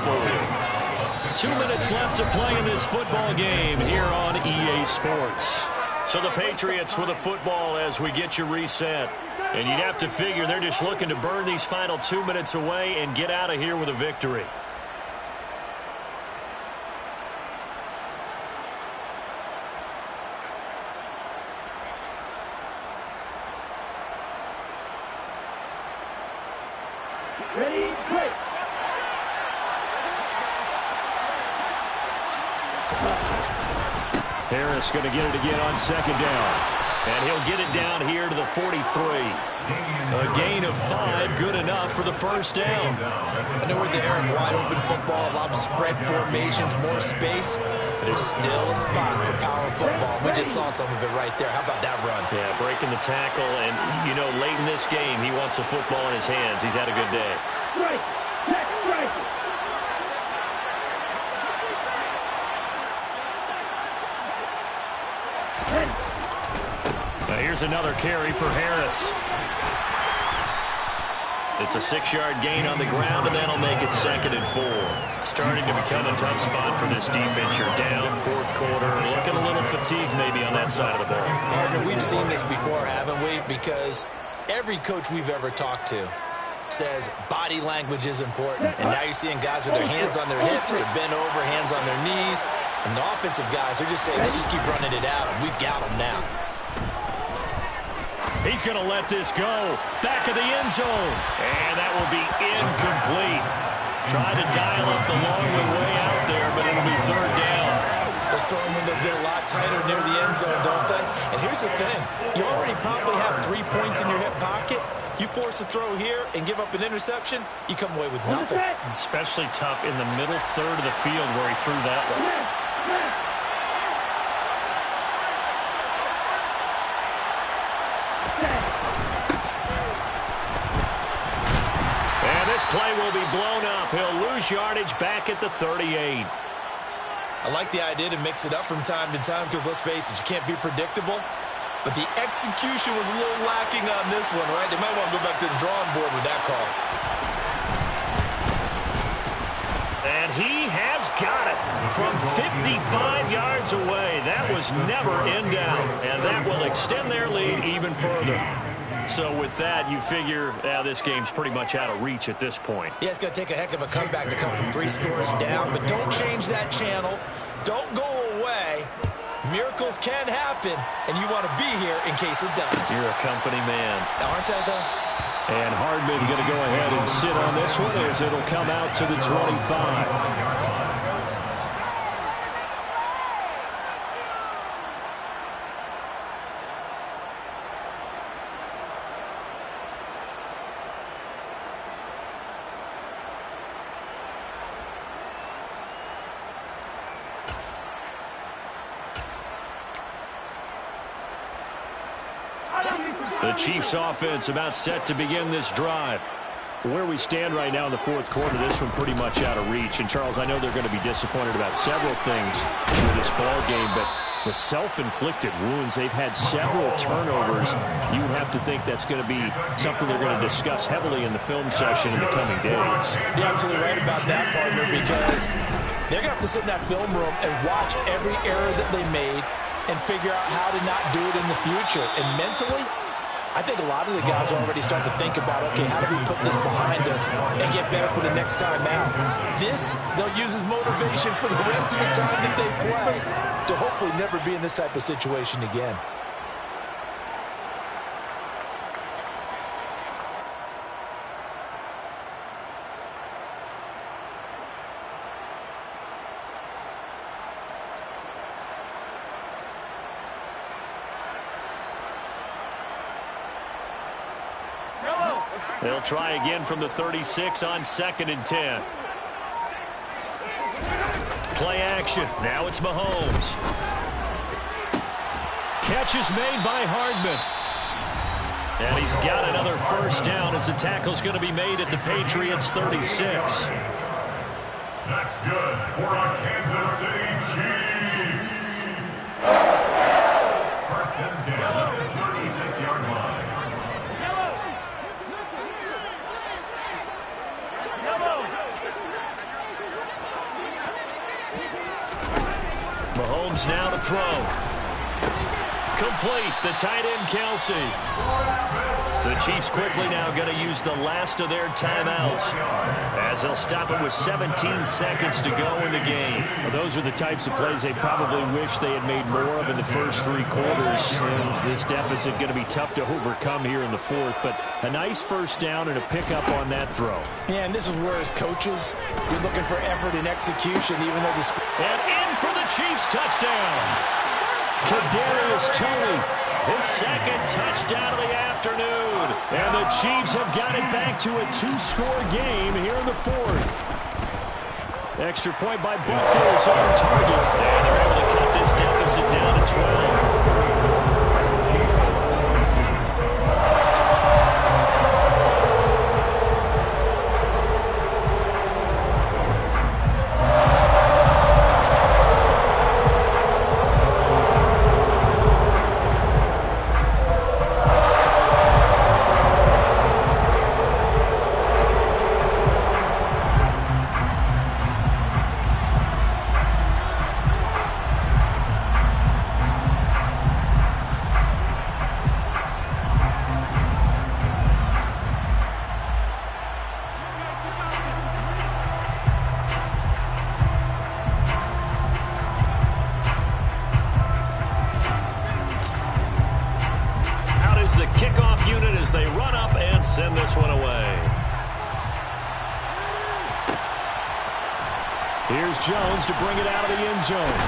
Speaker 1: 4. 2 minutes left to play in this football game here on EA Sports. So the Patriots with a football as we get you reset. And you'd have to figure they're just looking to burn these final 2 minutes away and get out of here with a victory.
Speaker 4: Ready, play.
Speaker 1: Harris going to get it again on 2nd down. And he'll get it down here to the 43. A gain of 5, good enough for the first down.
Speaker 2: I know we're there in wide-open football, a lot of spread formations, more space, but there's still a spot for power football. We just saw some of it right there. How about that run?
Speaker 1: Yeah, breaking the tackle, and, you know, late in this game, he wants the football in his hands. He's had a good day.
Speaker 4: Strike. Check strike.
Speaker 1: Now here's another carry for Harris. It's a 6-yard gain on the ground, and that'll make it 2nd and 4. Starting to become a tough spot for this defense. You're down, 4th quarter, looking a little fatigued maybe on that side of the ball.
Speaker 2: Partner, we've seen this before, haven't we? Because every coach we've ever talked to says body language is important. And now you're seeing guys with their hands on their hips, they're bent over, hands on their knees. And the offensive guys are just saying, let's just keep running it out, and we've got them now.
Speaker 1: He's going to let this go. Back of the end zone. And that will be incomplete. Trying to dial up the long way out there, but it'll be 3rd down.
Speaker 2: Those throwing windows get a lot tighter near the end zone, don't they? And here's the thing. You already probably have 3 points in your hip pocket. You force a throw here and give up an interception, you come away with nothing.
Speaker 1: Especially tough in the middle third of the field where he threw that one. And this play will be blown up. He'll lose yardage back at the 38.
Speaker 2: I like the idea to mix it up from time to time because, let's face it, you can't be predictable. But the execution was a little lacking on this one, right? They might want to go back to the drawing board with that call.
Speaker 1: And he has got it from 55 yards away. That was never in doubt. And that will extend their lead even further. So with that, you figure this game's pretty much out of reach at this point.
Speaker 2: Yeah, it's going to take a heck of a comeback to come from 3 scores down. But don't change that channel. Don't go away. Miracles can happen, and you want to be here in case it does.
Speaker 1: You're a company man.
Speaker 2: Aren't I, though?
Speaker 1: And Hardman going to go ahead and sit on this one as it'll come out to the 25. The Chiefs offense about set to begin this drive. Where we stand right now in the 4th quarter, this one pretty much out of reach. And, Charles, I know they're going to be disappointed about several things in this ball game, but the self-inflicted wounds, they've had several turnovers. You would have to think that's going to be something they're going to discuss heavily in the film session in the coming days.
Speaker 2: You're absolutely right about that, partner, because they're going to have to sit in that film room and watch every error that they made and figure out how to not do it in the future. And mentally, I think a lot of the guys are already starting to think about, okay, how do we put this behind us and get better for the next time out? This, they'll use as motivation for the rest of the time that they play to hopefully never be in this type of situation again.
Speaker 1: They'll try again from the 36 on 2nd and 10. Play action. Now it's Mahomes. Catch is made by Hardman. And he's got another first down as the tackle's going to be made at the Patriots 36.
Speaker 5: That's good for our Kansas City Chiefs. First and 10 at the 36-yard line.
Speaker 1: Mahomes now to throw. Complete. The tight end, Kelsey. The Chiefs quickly now going to use the last of their timeouts as they'll stop it with 17 seconds to go in the game.
Speaker 3: Well, those are the types of plays they probably wish they had made more of in the first 3 quarters. This deficit going to be tough to overcome here in the fourth, but a nice first down and a pickup on that throw.
Speaker 6: Yeah, and this is where, as coaches, you're looking for effort and execution, even though the...
Speaker 1: And in for the Chiefs touchdown. Kadarius Toney, his second touchdown of the afternoon. And the Chiefs have got it back to a 2-score game here in the fourth. Extra point by Butker is on target. And they're able to cut this deficit down to 12. They run up and send this one away. Here's Jones to bring it out of the end zone.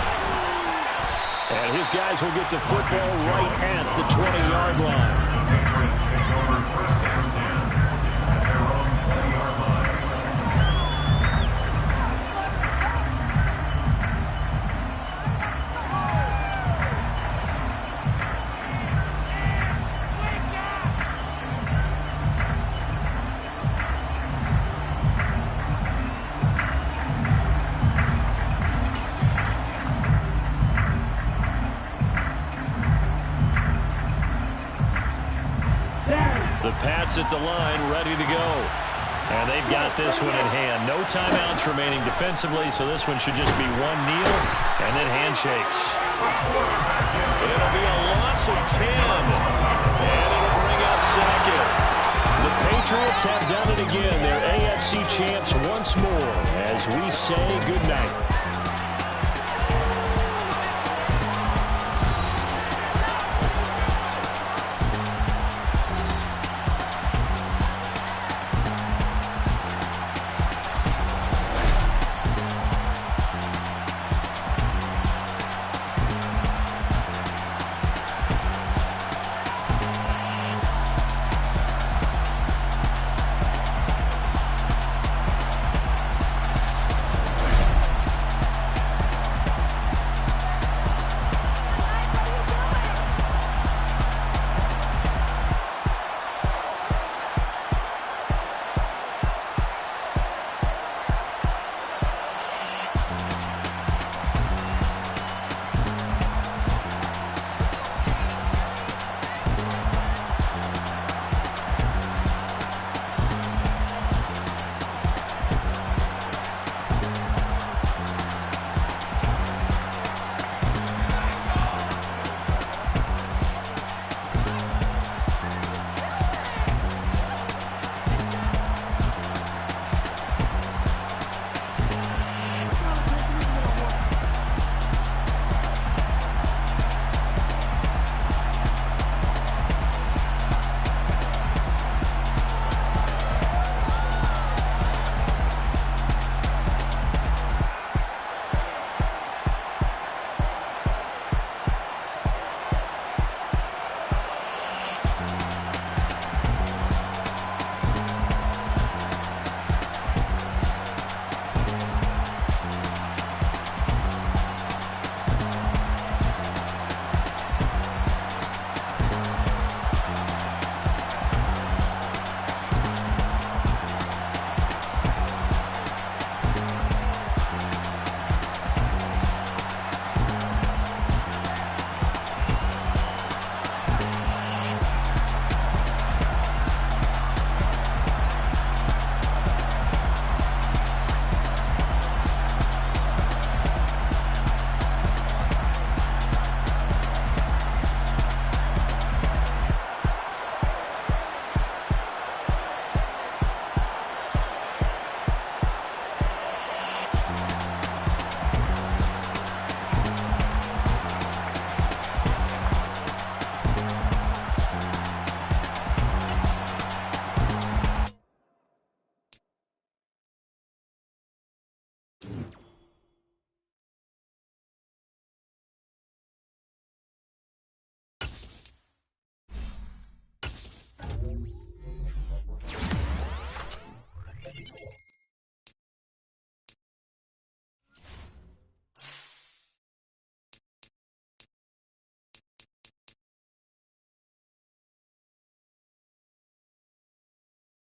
Speaker 1: And his guys will get the football right at the 20-yard line.
Speaker 5: Patriots take over first down 10 at their own 20-yard line.
Speaker 1: The Pats at the line, ready to go. And they've got this one in hand. No timeouts remaining defensively, so this one should just be one kneel and then handshakes. It'll be a loss of 10. And it'll bring up second. The Patriots have done it again. They're AFC champs once more as we say goodnight.